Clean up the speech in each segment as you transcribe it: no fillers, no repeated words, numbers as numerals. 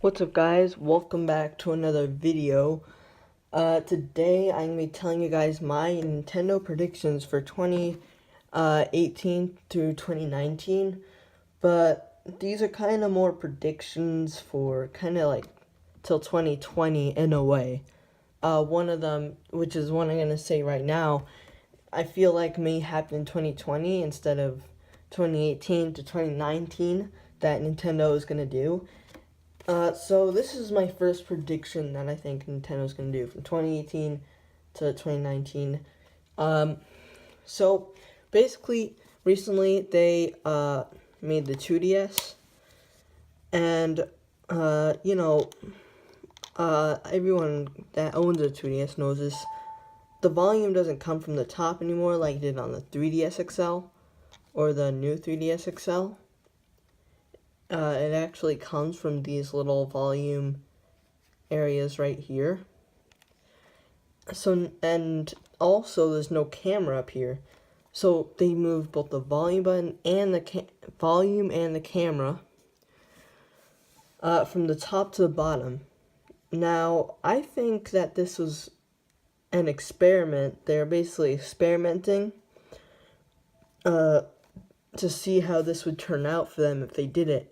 What's up, guys? Welcome back to another video. Today I'm going to be telling you guys my Nintendo predictions for 2018 through 2019, but these are kind of more predictions for kind of like till 2020 in a way. One of them, which is one I'm going to say right now, I feel like may happen in 2020 instead of 2018 to 2019 that Nintendo is going to do. So this is my first prediction that I think Nintendo's going to do from 2018 to 2019. So basically, recently they made the 2DS, and everyone that owns a 2DS knows this. The volume doesn't come from the top anymore like it did on the 3DS XL or the new 3DS XL. It actually comes from these little volume areas right here. So, and also there's no camera up here. So they moved both the volume button and the volume and the camera from the top to the bottom. Now, I think that this was an experiment. They're basically experimenting to see how this would turn out for them if they did it.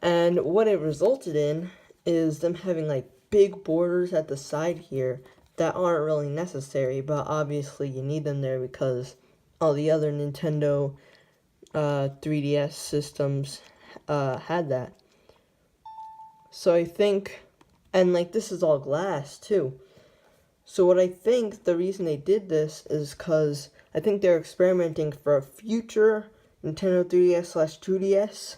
And what it resulted in is them having like big borders at the side here that aren't really necessary, but obviously you need them there because all the other Nintendo 3DS systems had that. So I think, and like this is all glass too. So what I think the reason they did this is because I think they're experimenting for a future Nintendo 3DS/2DS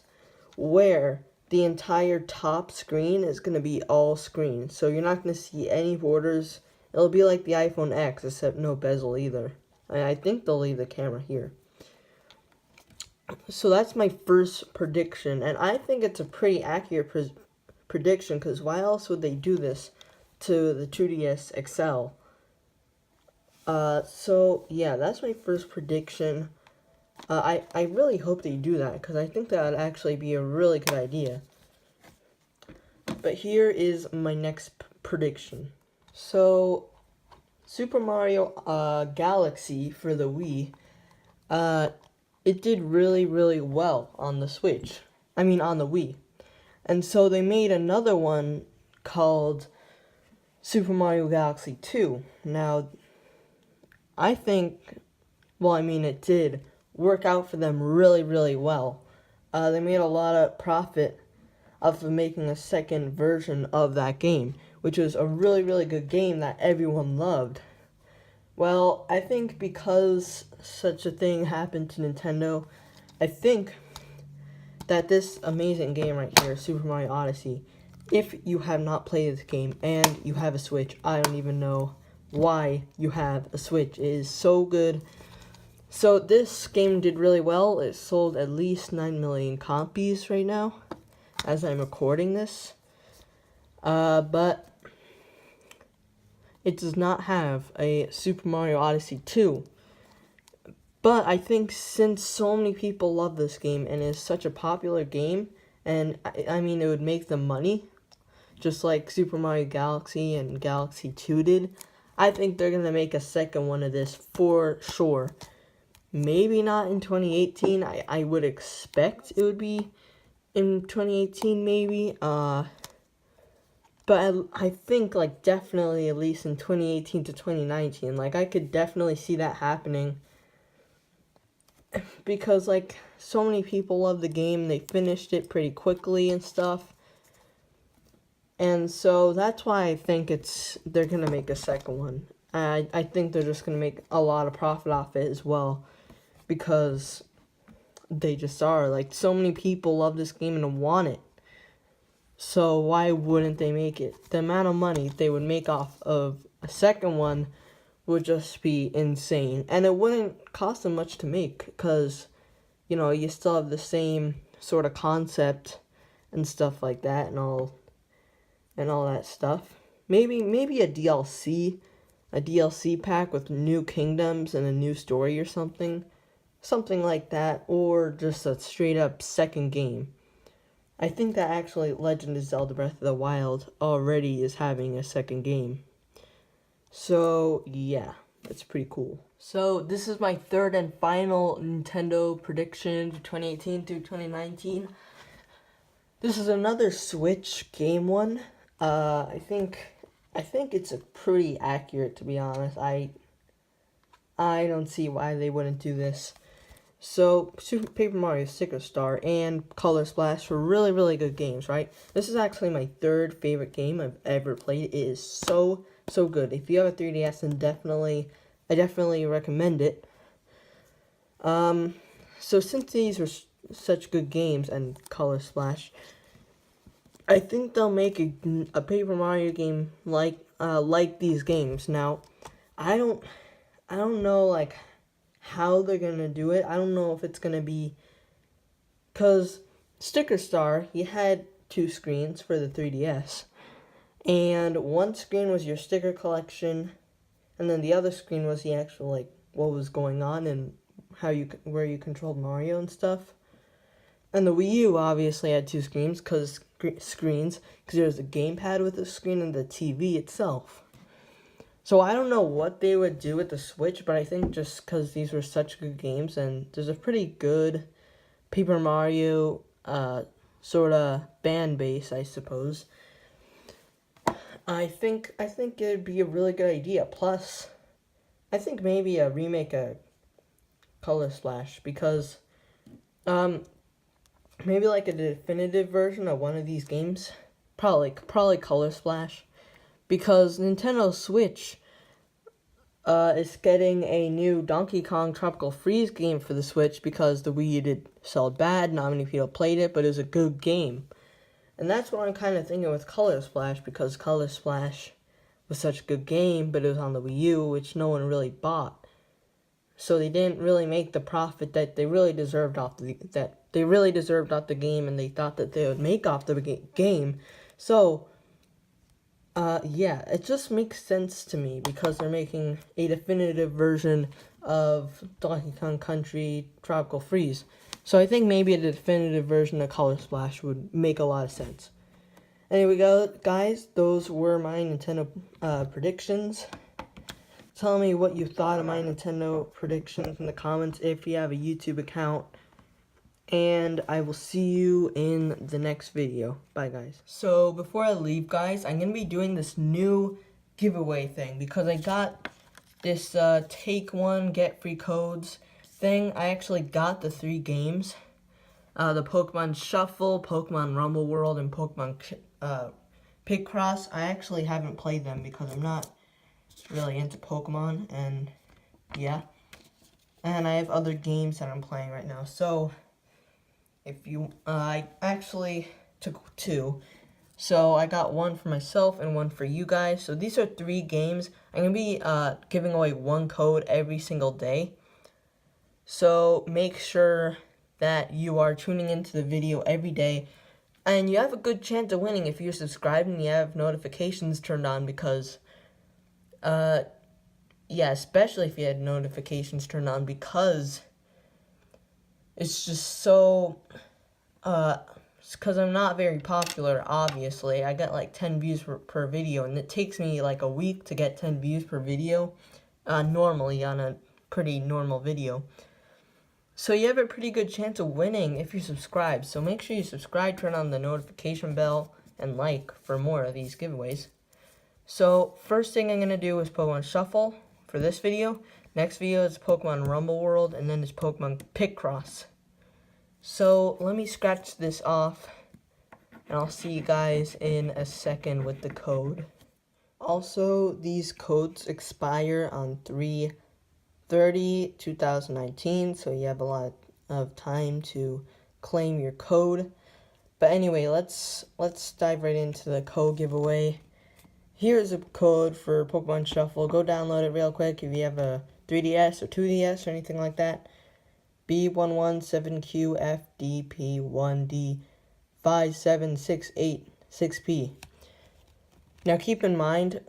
where the entire top screen is going to be all screen. So you're not going to see any borders. It'll be like the iPhone X, except no bezel either. I think they'll leave the camera here. So that's my first prediction, and I think it's a pretty accurate prediction, because why else would they do this to the 2DS XL? So yeah, that's my first prediction. I really hope they do that, because I think that would actually be a really good idea. But here is my next prediction. So, Super Mario Galaxy for the Wii, it did really, really well on the Switch. I mean, on the Wii. And so they made another one called Super Mario Galaxy 2. Now, I think, well, I mean, it did work out for them really, really well. They made a lot of profit off of making a second version of that game, which was a really, really good game that everyone loved. Well, I think because such a thing happened to Nintendo, I think that this amazing game right here, Super Mario Odyssey, if you have not played this game and you have a Switch, I don't even know why you have a Switch. It is so good. So this game did really well. It sold at least 9 million copies right now as I'm recording this. But it does not have a Super Mario Odyssey 2. But I think since so many people love this game and it's such a popular game, and I mean it would make them money, just like Super Mario Galaxy and Galaxy 2 did, I think they're going to make a second one of this for sure. Maybe not in 2018. I would expect it would be in 2018 maybe. But I think like definitely at least in 2018 to 2019. Like I could definitely see that happening. Because like so many people love the game. They finished it pretty quickly and stuff. And so that's why I think they're going to make a second one. I think they're just going to make a lot of profit off it as well. Because they just are. Like, so many people love this game and want it. So why wouldn't they make it? The amount of money they would make off of a second one would just be insane. And it wouldn't cost them much to make. Because, you know, you still have the same sort of concept and stuff like that and all that stuff. Maybe a DLC pack with new kingdoms and a new story or something like that, or just a straight up second game. I think that actually Legend of Zelda Breath of the Wild already is having a second game. So, yeah, that's pretty cool. So, this is my third and final Nintendo prediction for 2018 through 2019. This is another Switch game one. I think it's a pretty accurate, to be honest. I don't see why they wouldn't do this. So, Super Paper Mario Sticker Star and Color Splash were really, really good games, right? This is actually my third favorite game I've ever played. It is so good. If you have a 3DS, then I definitely recommend it. So since these were such good games and Color Splash, I think they'll make a Paper Mario game like these games. Now, I don't know like how they're gonna do it. I don't know if it's gonna be, cause Sticker Star, you had 2 screens for the 3DS, and one screen was your sticker collection, and then the other screen was the actual like what was going on and where you controlled Mario and stuff. And the Wii U obviously had 2 screens because there was a gamepad with a screen and the TV itself. So I don't know what they would do with the Switch, but I think just because these were such good games and there's a pretty good Paper Mario sort of fan base, I suppose. I think it'd be a really good idea. Plus, I think maybe a remake of Color Splash, because maybe like a definitive version of one of these games. Probably Color Splash, because Nintendo Switch is getting a new Donkey Kong Tropical Freeze game for the Switch because the Wii U did sell bad. Not many people played it, but it was a good game. And that's what I'm kind of thinking with Color Splash, because Color Splash was such a good game, but it was on the Wii U, which no one really bought. So they didn't really make the profit that they really deserved off the game, and they thought that they would make off the game. So, yeah, it just makes sense to me because they're making a definitive version of Donkey Kong Country Tropical Freeze. So I think maybe a definitive version of Color Splash would make a lot of sense. Anyway, guys, those were my Nintendo predictions. Tell me what you thought of my Nintendo predictions in the comments if you have a YouTube account. And I will see you in the next video. Bye, guys. So, before I leave, guys, I'm going to be doing this new giveaway thing, because I got this take one, get free codes thing. I actually got the 3 games. The Pokemon Shuffle, Pokemon Rumble World, and Pokemon Picross. I actually haven't played them because I'm not really into Pokemon, and yeah. And I have other games that I'm playing right now. So, if you, I actually took 2. So, I got one for myself and one for you guys. So, these are 3 games. I'm going to be giving away 1 code every single day. So, make sure that you are tuning into the video every day. And you have a good chance of winning if you're subscribed and you have notifications turned on, because, yeah, especially if you had notifications turned on, because it's just so, because I'm not very popular, obviously. I get like 10 views per video, and it takes me like a week to get 10 views per video, normally on a pretty normal video. So you have a pretty good chance of winning if you subscribe. So make sure you subscribe, turn on the notification bell, and like for more of these giveaways. So first thing I'm going to do is Pokemon Shuffle for this video. Next video is Pokemon Rumble World, and then it's Pokemon Picross. So let me scratch this off, and I'll see you guys in a second with the code. Also, these codes expire on 3/30/2019, so you have a lot of time to claim your code. But anyway, let's dive right into the code giveaway. Here's a code for Pokemon Shuffle. Go download it real quick if you have a 3DS or 2DS or anything like that. B117QFDP1D57686P. Now keep in mind,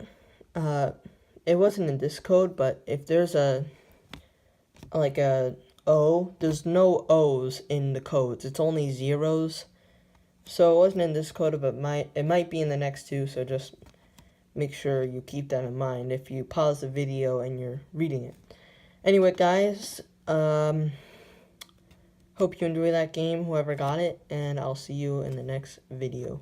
it wasn't in this code, but if there's a O, there's no O's in the codes. It's only zeros. So it wasn't in this coda, but it might be in the next two, so just make sure you keep that in mind if you pause the video and you're reading it. Anyway, guys, hope you enjoy that game, whoever got it, and I'll see you in the next video.